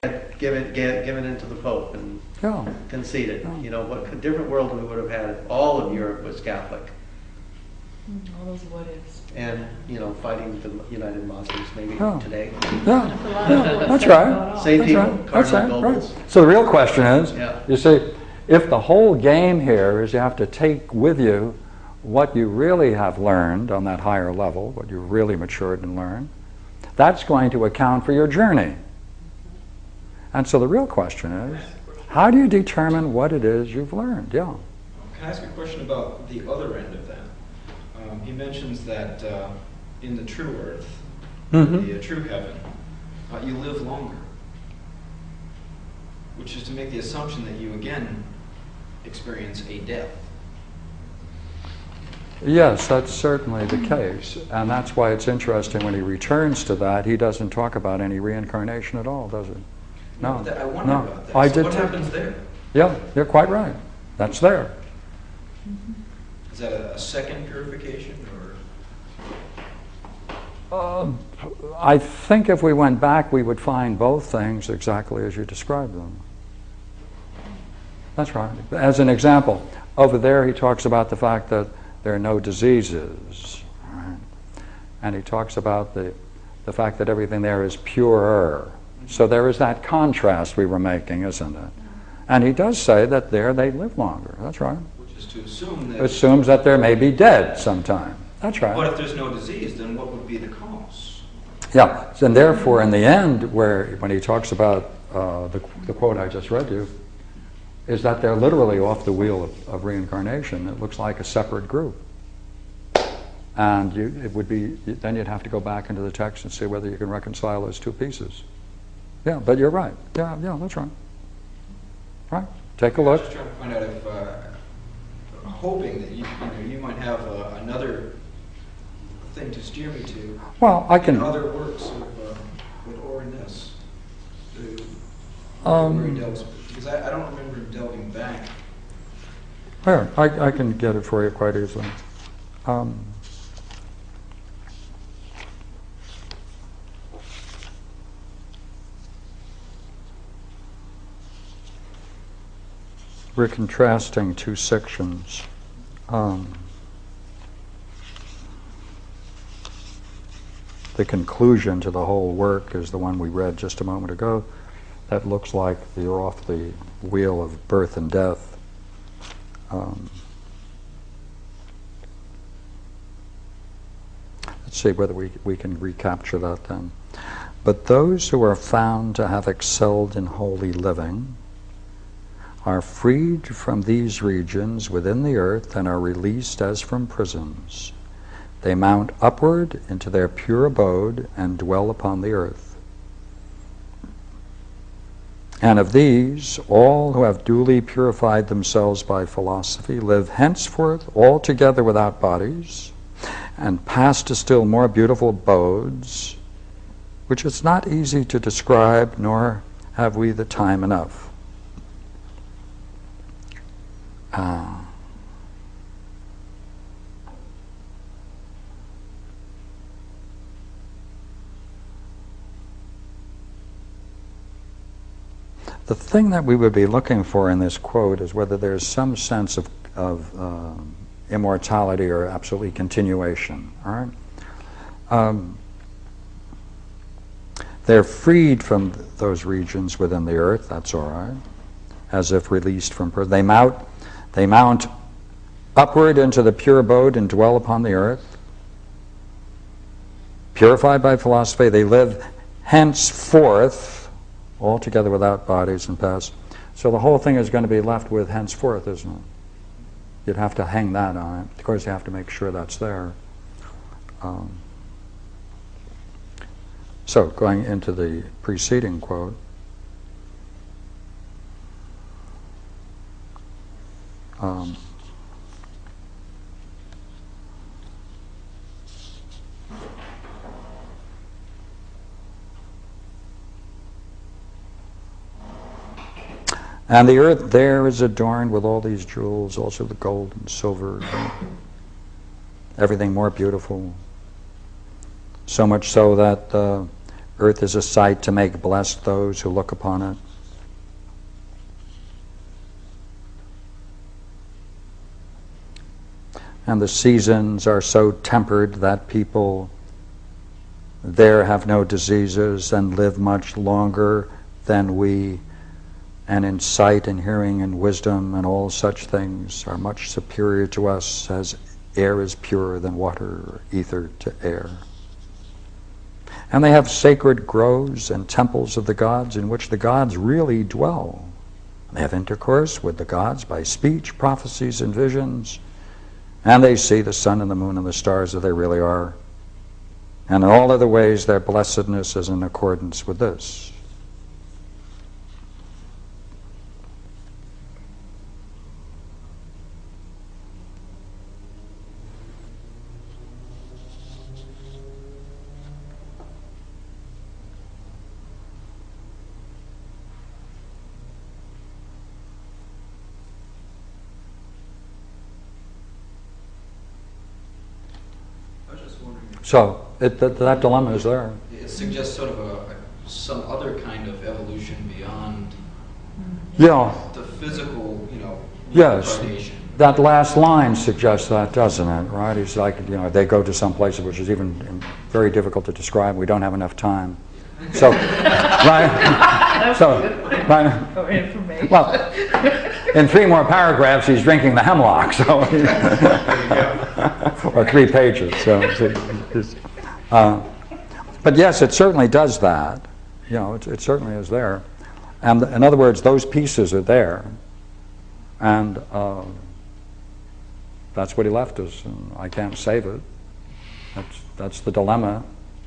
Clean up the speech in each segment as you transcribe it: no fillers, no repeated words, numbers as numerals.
given into the Pope and Yeah. conceded. Yeah. You know, what a different world we would have had if all of Europe was Catholic. All those what ifs. And, you know, fighting the United Muslims maybe Yeah. today. Yeah, yeah, that's right. Same That's people, right. That's Cardinal right. Nobles. Right. So the real question is, Yeah. you see, if the whole game here is you have to take with you what you really have learned on that higher level, what you've really matured and learned, that's going to account for your journey. And so the real question is, how do you determine what it is you've learned? Yeah. Can I ask a question about the other end of that? He mentions that in the true earth, the true heaven, you live longer, which is to make the assumption that you again experience a death. Yes, that's certainly the case. And that's why it's interesting when he returns to that, he doesn't talk about any reincarnation at all, does he? No. I wonder No. about that. I So did what too. happens there? Yeah, you're quite right. That's there. Is that a second purification, or? I think if we went back, we would find both things exactly as you described them. That's right. As an example, over there he talks about the fact that there are no diseases. Right? And he talks about the fact that everything there is purer. So there is that contrast we were making, isn't it? And he does say that there they live longer. That's right. Which is to assume that. Assumes that there may be dead sometime. That's right. But if there's no disease, then what would be the cause? Yeah, and therefore in the end, when he talks about the quote I just read you, is that they're literally off the wheel of reincarnation. It looks like a separate group. And then you'd have to go back into the text and see whether you can reconcile those two pieces. Yeah, but you're right. Yeah, that's right. Right, take a I was look. just trying to find out if, hoping that you might have another thing to steer me to. Well, I can. In other works of or in this, where he delves, because I don't remember him delving back. Here, I can get it for you quite easily. We're contrasting two sections. The conclusion to the whole work is the one we read just a moment ago. That looks like you're off the wheel of birth and death. Let's see whether we can recapture that then. But those who are found to have excelled in holy living are freed from these regions within the earth and are released as from prisons. They mount upward into their pure abode and dwell upon the earth. And of these, all who have duly purified themselves by philosophy live henceforth altogether without bodies and pass to still more beautiful abodes, which is not easy to describe, nor have we the time enough. The thing that we would be looking for in this quote is whether there's some sense of immortality or absolutely continuation. All right? They're freed from those regions within the earth, that's all right, as if released from prison. They mount upward into the pure abode and dwell upon the earth. Purified by philosophy, they live henceforth altogether without bodies and pass. So the whole thing is going to be left with henceforth, isn't it? You'd have to hang that on it. Of course, you have to make sure that's there. So going into the preceding quote, and the earth there is adorned with all these jewels, also the gold and silver, everything more beautiful. So much so that earth is a sight to make blessed those who look upon it. And the seasons are so tempered that people there have no diseases and live much longer than we, and in sight and hearing and wisdom and all such things are much superior to us, as air is purer than water, or ether to air. And they have sacred groves and temples of the gods in which the gods really dwell. They have intercourse with the gods by speech, prophecies, and visions, and they see the sun and the moon and the stars as they really are. And in all other ways their blessedness is in accordance with this. I was just wondering, So that dilemma is there. it suggests sort of some other kind of evolution beyond Yeah, the physical, yes. reincarnation. That last line suggests that, doesn't it? Right? It's like, they go to some place which is even very difficult to describe. We don't have enough time. So, right? That was a good one. Right? For information. Well, in 3 more paragraphs, he's drinking the hemlock, so or 3 pages. So, but yes, it certainly does that. It certainly is there. And in other words, those pieces are there, and that's what he left us, and I can't save it. That's the dilemma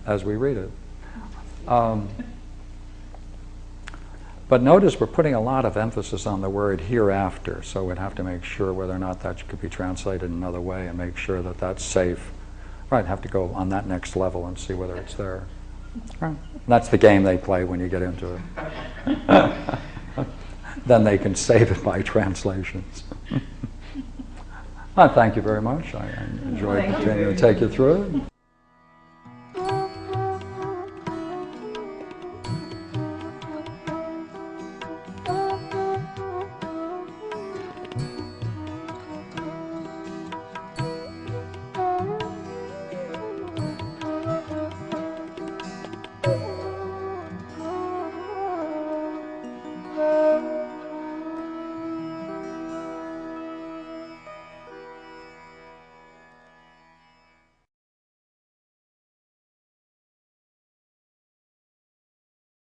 as we read it. But notice we're putting a lot of emphasis on the word hereafter, so we'd have to make sure whether or not that could be translated another way and make sure that that's safe. Right, have to go on that next level and see whether it's there. Right. That's the game they play when you get into it. Then they can save it by translations. Well, thank you very much. I enjoyed Thank you continuing very to take you through it.